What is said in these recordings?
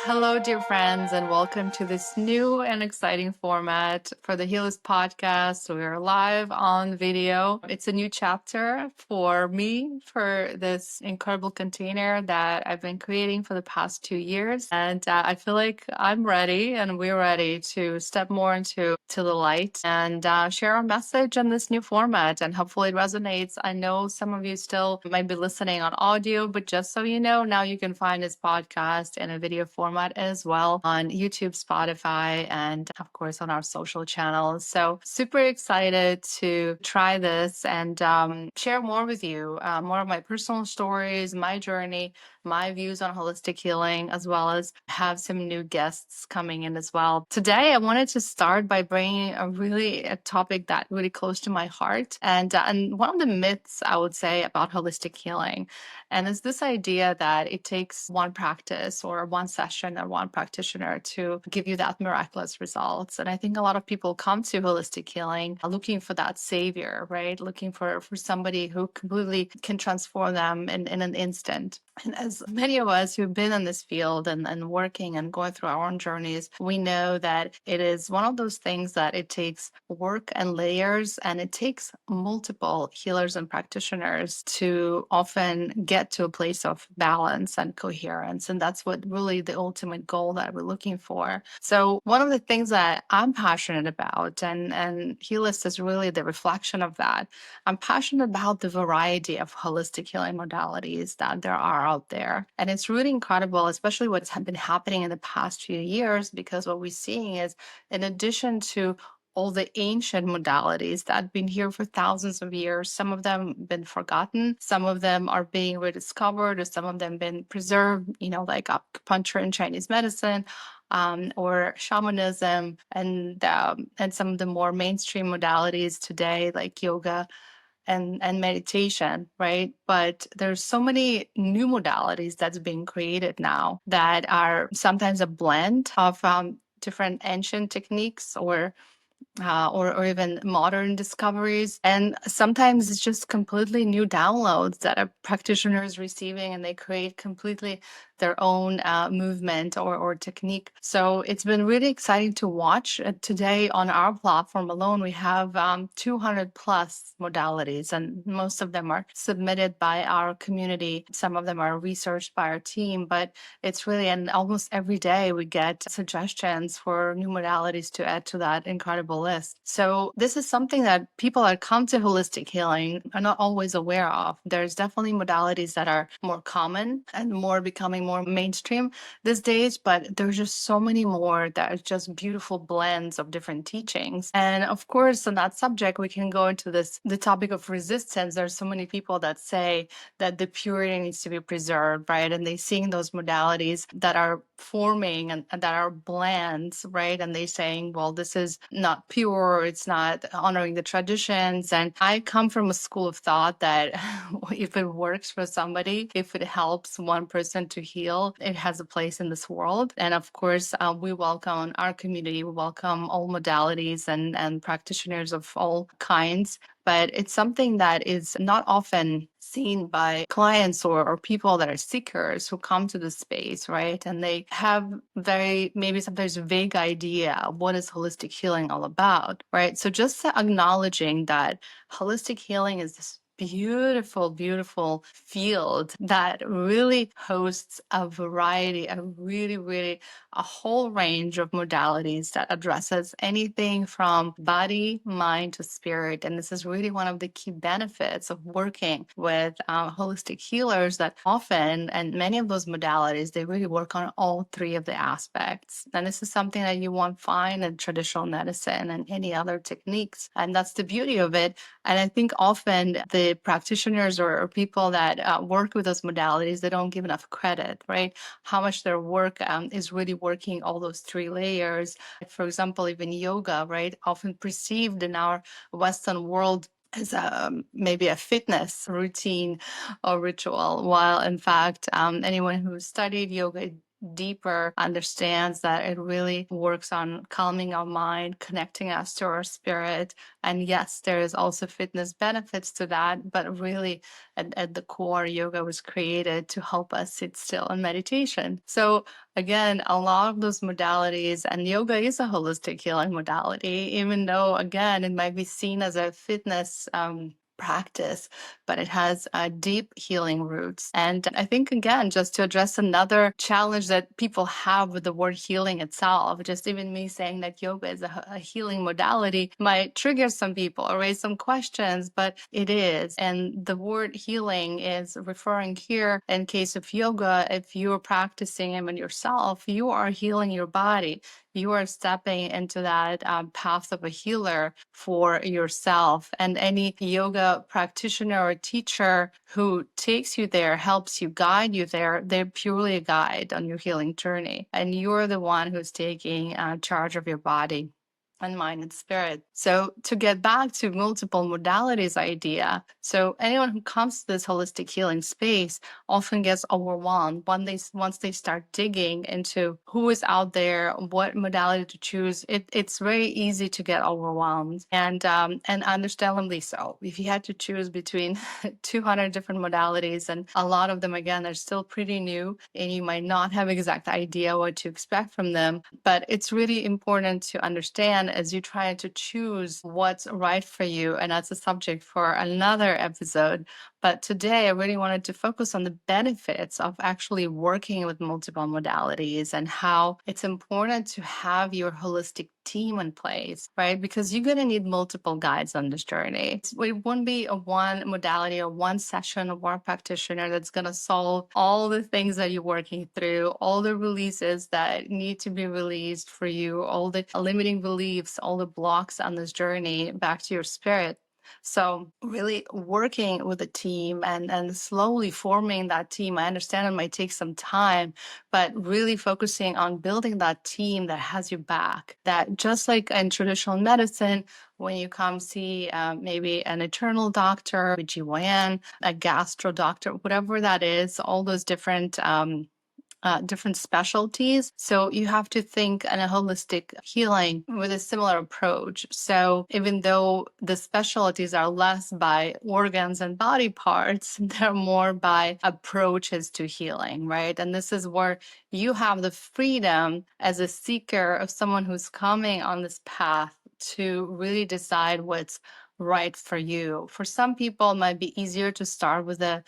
Hello, dear friends, and welcome to this new and exciting format for the Heallist podcast. We're live on video. It's a new chapter for me for this incredible container that I've been creating for the past 2 years. And I feel like I'm ready and we're ready to step more into the light and share our message in this new format. And hopefully it resonates. I know some of you still might be listening on audio, but just so you know, now you can find this podcast in a video format as well on YouTube, Spotify, and of course on our social channels. So super excited to try this and share more with you, more of my personal stories, my journey, my views on holistic healing, as well as have some new guests coming in as well. Today, I wanted to start by bringing a topic that really close to my heart, and one of the myths I would say about holistic healing, and it's this idea that it takes one practice or one session or one practitioner to give you that miraculous results. And I think a lot of people come to holistic healing looking for that savior, right? Looking for somebody who completely can transform them in an instant. And as many of us who've been in this field and working and going through our own journeys, we know that it is one of those things that it takes work and layers, and it takes multiple healers and practitioners to often get to a place of balance and coherence. And that's what really the ultimate goal that we're looking for. So one of the things that I'm passionate about, and Heallist is really the reflection of that, I'm passionate about the variety of holistic healing modalities that there are out there. And it's really incredible, especially what's been happening in the past few years, because what we're seeing is, in addition to all the ancient modalities that have been here for thousands of years, some of them been forgotten, some of them are being rediscovered, or some of them been preserved, like acupuncture and Chinese medicine, or shamanism, and some of the more mainstream modalities today, like yoga and meditation, right? But there's so many new modalities that's being created now that are sometimes a blend of different ancient techniques or even modern discoveries. And sometimes it's just completely new downloads that a practitioner is receiving, and they create completely their own movement or technique. So it's been really exciting to watch. Today on our platform alone, we have 200 plus modalities, and most of them are submitted by our community. Some of them are researched by our team, but it's really, and almost every day we get suggestions for new modalities to add to that incredible list. So this is something that people that come to holistic healing are not always aware of. There's definitely modalities that are more common and more becoming more mainstream these days, but there's just so many more that are just beautiful blends of different teachings. And of course, on that subject, we can go into the topic of resistance. There's so many people that say that the purity needs to be preserved, right? And they seeing those modalities that are forming and that are blends, right? And they saying, well, this is not pure, it's not honoring the traditions. And I come from a school of thought that if it works for somebody, if it helps one person to heal, it has a place in this world. And of course, we welcome our community, we welcome all modalities and practitioners of all kinds. But it's something that is not often seen by clients or people that are seekers who come to the space, right? And they have maybe sometimes vague idea of what is holistic healing all about, right? So just acknowledging that holistic healing is this beautiful, beautiful field that really hosts a variety, a whole range of modalities that addresses anything from body, mind to spirit. And this is really one of the key benefits of working with holistic healers, that often, and many of those modalities, they really work on all three of the aspects. And this is something that you won't find in traditional medicine and any other techniques. And that's the beauty of it. And I think often the practitioners or people that work with those modalities, they don't give enough credit, right? How much their work is really working all those three layers. For example, even yoga, right? Often perceived in our Western world as maybe a fitness routine or ritual, while in fact, anyone who studied yoga deeper understands that it really works on calming our mind, connecting us to our spirit. And yes, there is also fitness benefits to that, but really at the core, yoga was created to help us sit still in meditation. So again, a lot of those modalities, and yoga is a holistic healing modality, even though, again, it might be seen as a fitness practice, but it has deep healing roots. And I think, again, just to address another challenge that people have with the word healing itself, just even me saying that yoga is a healing modality might trigger some people or raise some questions, but it is. And the word healing is referring here, in case of yoga, if you're practicing it on yourself, you are healing your body. You are stepping into that path of a healer for yourself. And any yoga practitioner or teacher who takes you there, helps you, guide you there, they're purely a guide on your healing journey. And you're the one who's taking charge of your body and mind and spirit. So to get back to multiple modalities idea, so anyone who comes to this holistic healing space often gets overwhelmed once they start digging into who is out there, what modality to choose. It's very easy to get overwhelmed, and understandably so. If you had to choose between 200 different modalities, and a lot of them again are still pretty new, and you might not have exact idea what to expect from them, but it's really important to understand as you try to choose what's right for you. And that's a subject for another episode. But today I really wanted to focus on the benefits of actually working with multiple modalities and how it's important to have your holistic team in place, right? Because you're going to need multiple guides on this journey. It won't be a one modality or one session of one practitioner that's going to solve all the things that you're working through, all the releases that need to be released for you, all the limiting beliefs, all the blocks on this journey back to your spirit. So really working with a team and slowly forming that team. I understand it might take some time, but really focusing on building that team that has your back. That just like in traditional medicine, when you come see maybe an internal doctor, a GYN, a gastro doctor, whatever that is, all those different different specialties. So you have to think in a holistic healing with a similar approach. So even though the specialties are less by organs and body parts, they're more by approaches to healing, right? And this is where you have the freedom as a seeker of someone who's coming on this path to really decide what's right for you. For some people, it might be easier to start with the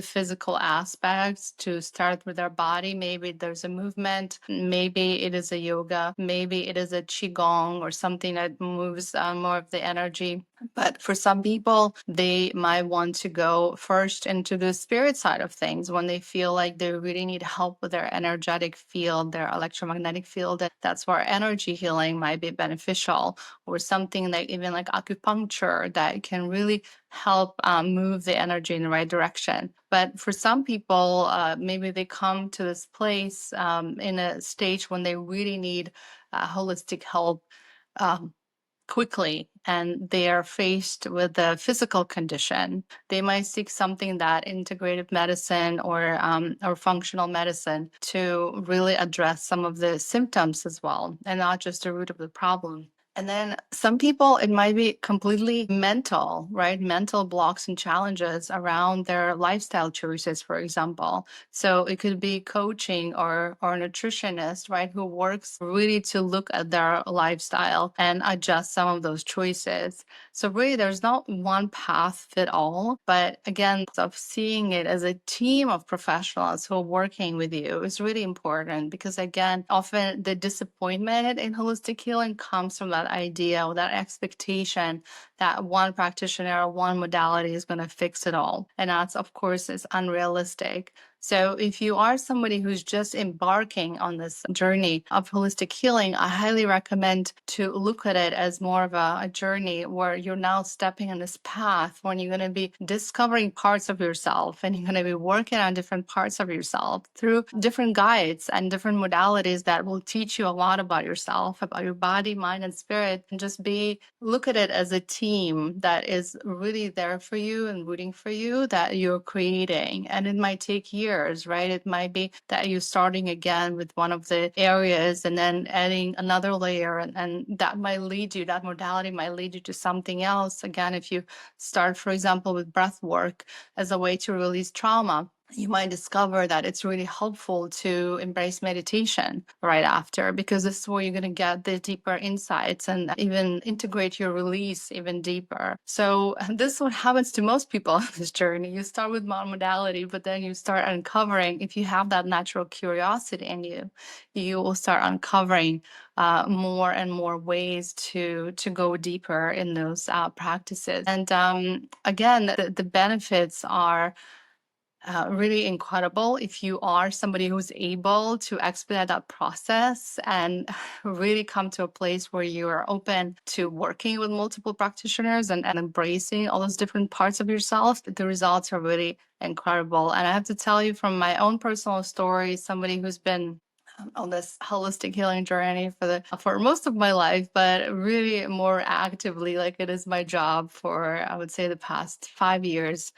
physical aspects, to start with their body. Maybe there's a movement, maybe it is a yoga, maybe it is a qigong or something that moves more of the energy. But for some people, they might want to go first into the spirit side of things when they feel like they really need help with their energetic field, their electromagnetic field. And that's where energy healing might be beneficial, or something like even like acupuncture that can really help move the energy in the right direction. But for some people, maybe they come to this place in a stage when they really need holistic help quickly, and they are faced with a physical condition. They might seek something that integrative medicine or functional medicine to really address some of the symptoms as well, and not just the root of the problem. And then some people, it might be completely mental, right? Mental blocks and challenges around their lifestyle choices, for example. So it could be coaching or a nutritionist, right? Who works really to look at their lifestyle and adjust some of those choices. So really there's not one path fit all, but again, of seeing it as a team of professionals who are working with you is really important, because again, often the disappointment in holistic healing comes from that idea or that expectation that one practitioner or one modality is going to fix it all. And that's, of course, is unrealistic. So if you are somebody who's just embarking on this journey of holistic healing, I highly recommend to look at it as more of a journey where you're now stepping on this path when you're going to be discovering parts of yourself, and you're going to be working on different parts of yourself through different guides and different modalities that will teach you a lot about yourself, about your body, mind, and spirit. And just look at it as a team that is really there for you and rooting for you, that you're creating. And it might take years years, right? It might be that you're starting again with one of the areas and then adding another layer, and that might lead you, that modality might lead you to something else. Again, if you start, for example, with breath work as a way to release trauma, you might discover that it's really helpful to embrace meditation right after, because this is where you're going to get the deeper insights and even integrate your release even deeper. So this is what happens to most people on this journey. You start with one modality, but then you start uncovering, if you have that natural curiosity in you, you will start uncovering more and more ways to go deeper in those practices. And again, the benefits are really incredible if you are somebody who's able to expedite that process and really come to a place where you are open to working with multiple practitioners and embracing all those different parts of yourself. The results are really incredible. And I have to tell you from my own personal story, somebody who's been on this holistic healing journey for most of my life, but really more actively, like it is my job for, I would say, the past 5 years.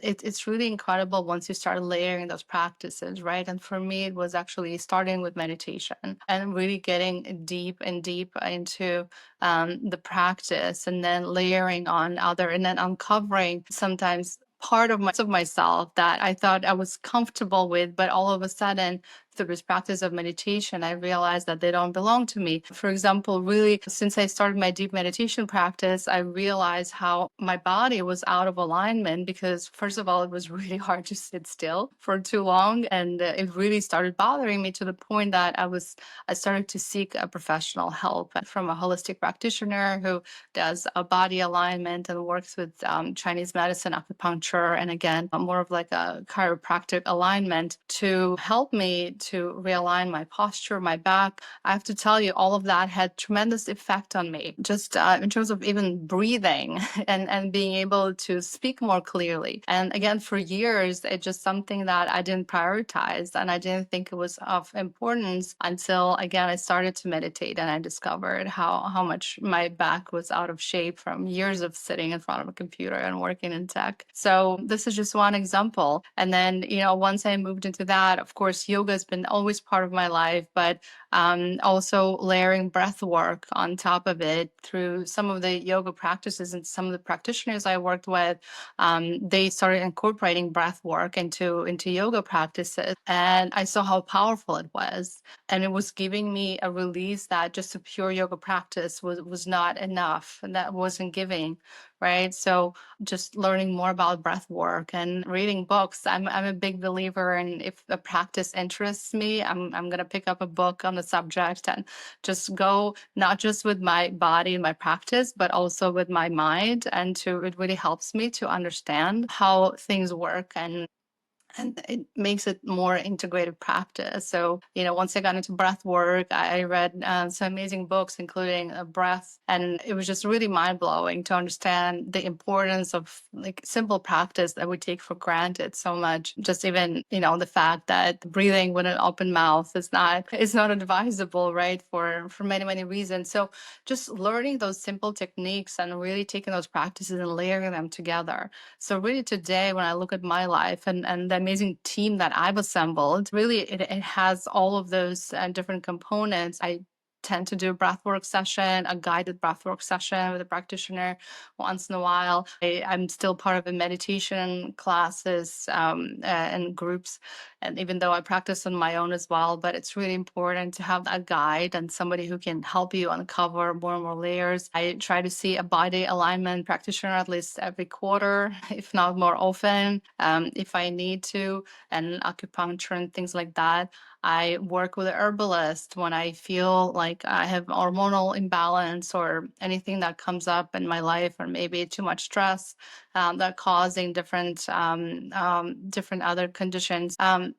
It's really incredible once you start layering those practices, right? And for me, it was actually starting with meditation and really getting deep and deep into the practice, and then layering on other, and then uncovering sometimes part of myself that I thought I was comfortable with, but all of a sudden, through this practice of meditation, I realized that they don't belong to me. For example, really, since I started my deep meditation practice, I realized how my body was out of alignment because, first of all, it was really hard to sit still for too long. And it really started bothering me to the point that I started to seek a professional help from a holistic practitioner who does a body alignment and works with Chinese medicine, acupuncture, and again, more of like a chiropractic alignment to help me to realign my posture, my back. I have to tell you, all of that had tremendous effect on me, just in terms of even breathing and being able to speak more clearly. And again, for years, it's just something that I didn't prioritize and I didn't think it was of importance until, again, I started to meditate and I discovered how much my back was out of shape from years of sitting in front of a computer and working in tech. So this is just one example. And then, once I moved into that, of course, yoga has been always part of my life, but also layering breath work on top of it through some of the yoga practices and some of the practitioners I worked with, they started incorporating breath work into yoga practices, and I saw how powerful it was. And it was giving me a release that just a pure yoga practice was not enough, and that wasn't giving, right? So just learning more about breath work and reading books. I'm a big believer in, if a practice interests me, I'm gonna pick up a book on the subject and just go not just with my body and my practice, but also with my mind. And it really helps me to understand how things work, and it makes it more integrated practice. So, once I got into breath work, I read some amazing books, including Breath, and it was just really mind blowing to understand the importance of like simple practice that we take for granted so much. Just even, the fact that breathing with an open mouth is not advisable, right? For many, many reasons. So just learning those simple techniques and really taking those practices and layering them together. So really today, when I look at my life and the amazing team that I've assembled, really it has all of those different components. I tend to do a breathwork session, a guided breathwork session with a practitioner once in a while. I'm still part of the meditation classes and groups, and even though I practice on my own as well, but it's really important to have that guide and somebody who can help you uncover more and more layers. I try to see a body alignment practitioner at least every quarter, if not more often, if I need to, and acupuncture and things like that. I work with an herbalist when I feel like I have hormonal imbalance or anything that comes up in my life, or maybe too much stress that causing different other conditions. I'm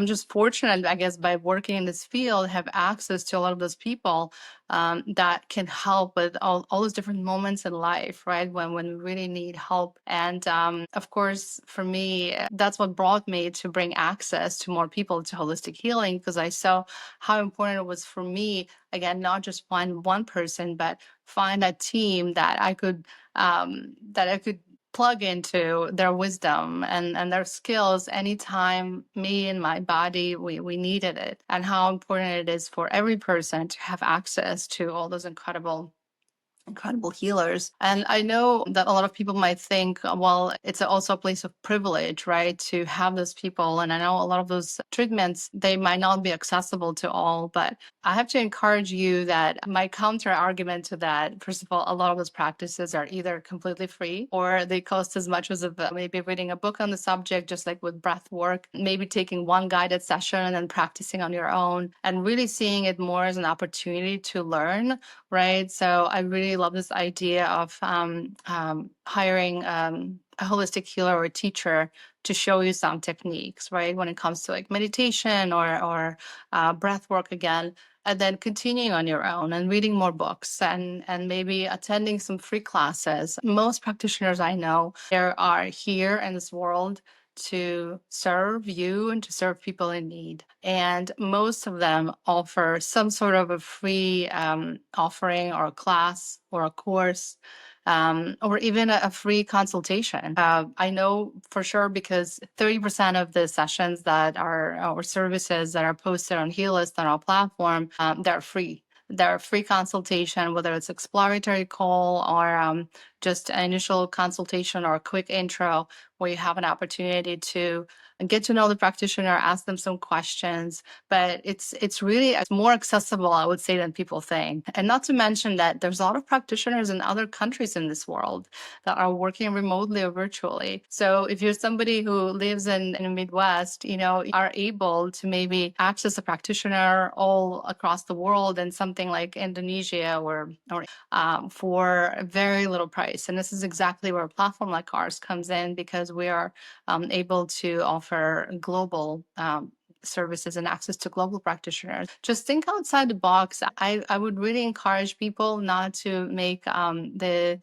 just fortunate, I guess, by working in this field, have access to a lot of those people that can help with all those different moments in life, right? When we really need help. And of course, for me, that's what brought me to bring access to more people to holistic healing, because I saw how important it was for me, again, not just find one person, but find a team that I could plug into their wisdom and their skills anytime me and my body we needed it, and how important it is for every person to have access to all those incredible healers. And I know that a lot of people might think, well, it's also a place of privilege, right, to have those people. And I know a lot of those treatments, they might not be accessible to all, but I have to encourage you that my counter argument to that, first of all, a lot of those practices are either completely free or they cost as much as maybe reading a book on the subject, just like with breath work, maybe taking one guided session and then practicing on your own, and really seeing it more as an opportunity to learn, right? So I really love this idea of hiring a holistic healer or a teacher to show you some techniques, right? When it comes to like meditation or breath work again, and then continuing on your own and reading more books and maybe attending some free classes. Most practitioners I know, there are here in this world to serve you and to serve people in need. And most of them offer some sort of a free offering or a class or a course, or even a free consultation. I know for sure because 30% of the sessions that are or services that are posted on Heallist on our platform, they're free. They're free consultation, whether it's exploratory call or just an initial consultation or a quick intro where you have an opportunity to get to know the practitioner, ask them some questions. But it's really more accessible, I would say, than people think. And not to mention that there's a lot of practitioners in other countries in this world that are working remotely or virtually. So if you're somebody who lives in the Midwest, you know, are able to maybe access a practitioner all across the world in something like Indonesia or for a very little price. And this is exactly where a platform like ours comes in, because we are able to offer global services and access to global practitioners. Just think outside the box. I would really encourage people not to make the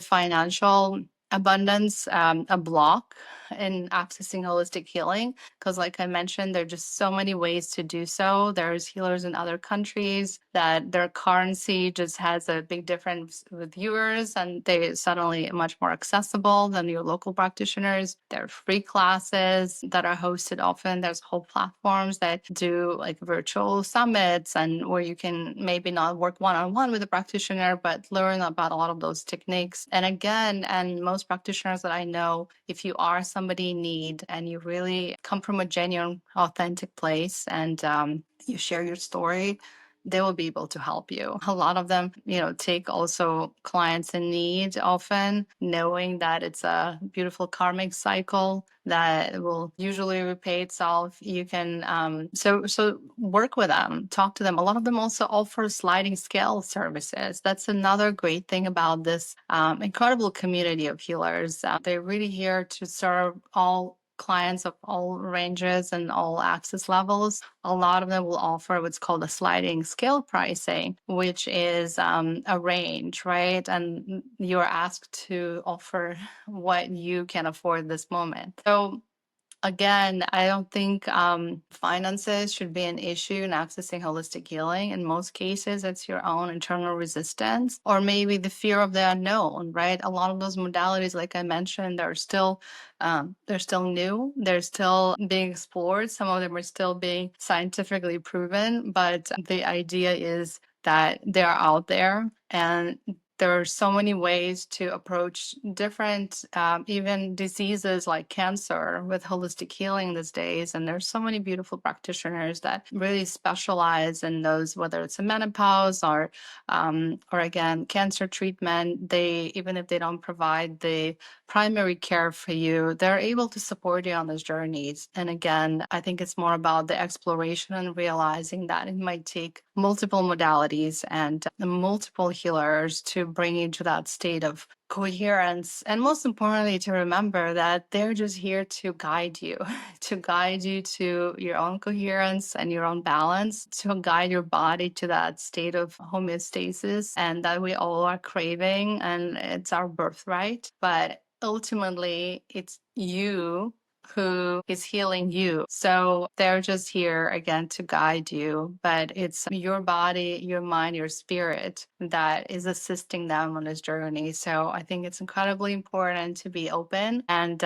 financial abundance a block in accessing holistic healing, because like I mentioned, there are just so many ways to do so. There's healers in other countries that their currency just has a big difference with yours, and they suddenly much more accessible than your local practitioners. There are free classes that are hosted often. There's whole platforms that do like virtual summits, and where you can maybe not work one-on-one with a practitioner, but learn about a lot of those techniques. And again, and most practitioners that I know, if you are somebody in need and you really come from a genuine, authentic place and you share your story, they will be able to help you. A lot of them, you know, take also clients in need often, knowing that it's a beautiful karmic cycle that will usually repay itself. You can so work with them, talk to them. A lot of them also offer sliding scale services. That's another great thing about this incredible community of healers. They're really here to serve all clients of all ranges and all access levels. A lot of them will offer what's called a sliding scale pricing, which is a range, right? And you're asked to offer what you can afford this moment. So again, I don't think finances should be an issue in accessing holistic healing. In most cases, it's your own internal resistance or maybe the fear of the unknown, right? A lot of those modalities, like I mentioned, they're still new. They're still being explored. Some of them are still being scientifically proven, but the idea is that they're out there, and there are so many ways to approach different, even diseases like cancer with holistic healing these days. And there's so many beautiful practitioners that really specialize in those, whether it's a menopause or again, cancer treatment. They, even if they don't provide the primary care for you, they're able to support you on those journeys. And again, I think it's more about the exploration and realizing that it might take multiple modalities and multiple healers to bring you to that state of coherence. And most importantly, to remember that they're just here to guide you, to guide you to your own coherence and your own balance, to guide your body to that state of homeostasis, and that we all are craving, and it's our birthright. But ultimately, it's you who is healing you. So they're just here again to guide you, but it's your body, your mind, your spirit that is assisting them on this journey. So I think it's incredibly important to be open and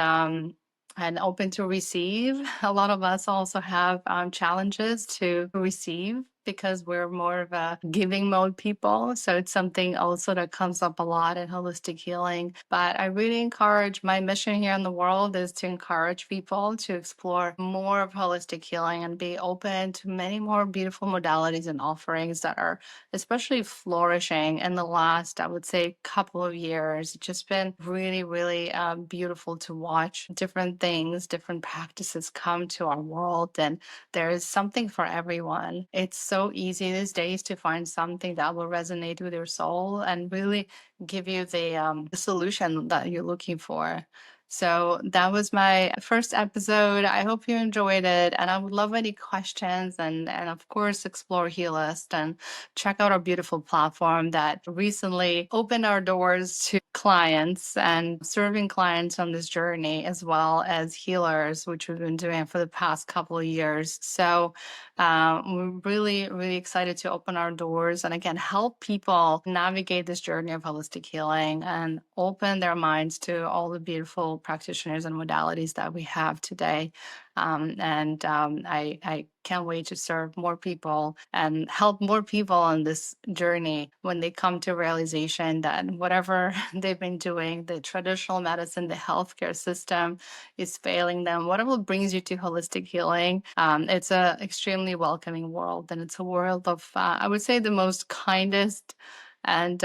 open to receive. A lot of us also have challenges to receive because we're more of a giving mode people. So it's something also that comes up a lot in holistic healing. But I really encourage, my mission here in the world is to encourage people to explore more of holistic healing and be open to many more beautiful modalities and offerings that are especially flourishing in the last, I would say, couple of years. It's just been really, really beautiful to watch different things, different practices come to our world. And there is something for everyone. It's so easy these days to find something that will resonate with your soul and really give you the solution that you're looking for. So that was my first episode. I hope you enjoyed it. And I would love any questions and of course, explore Heallist and check out our beautiful platform that recently opened our doors to clients and serving clients on this journey, as well as healers, which we've been doing for the past couple of years. So we're really, really excited to open our doors and again, help people navigate this journey of holistic healing and open their minds to all the beautiful practitioners and modalities that we have today. I can't wait to serve more people and help more people on this journey when they come to realization that whatever they've been doing, the traditional medicine, the healthcare system is failing them. Whatever brings you to holistic healing, it's a extremely welcoming world, and it's a world of, I would say, the most kindest and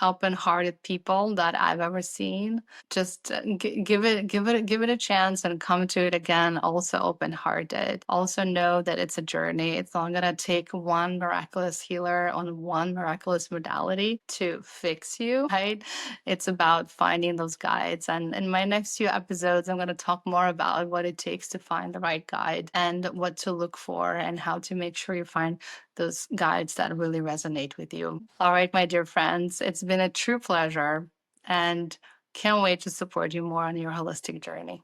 open-hearted people that I've ever seen. Just give it a chance and come to it again. Also open-hearted. Also know that it's a journey. It's not gonna take one miraculous healer on one miraculous modality to fix you, right? It's about finding those guides. And in my next few episodes, I'm gonna talk more about what it takes to find the right guide and what to look for and how to make sure you find those guides that really resonate with you. All right, my dear friends, it's been a true pleasure and can't wait to support you more on your holistic journey.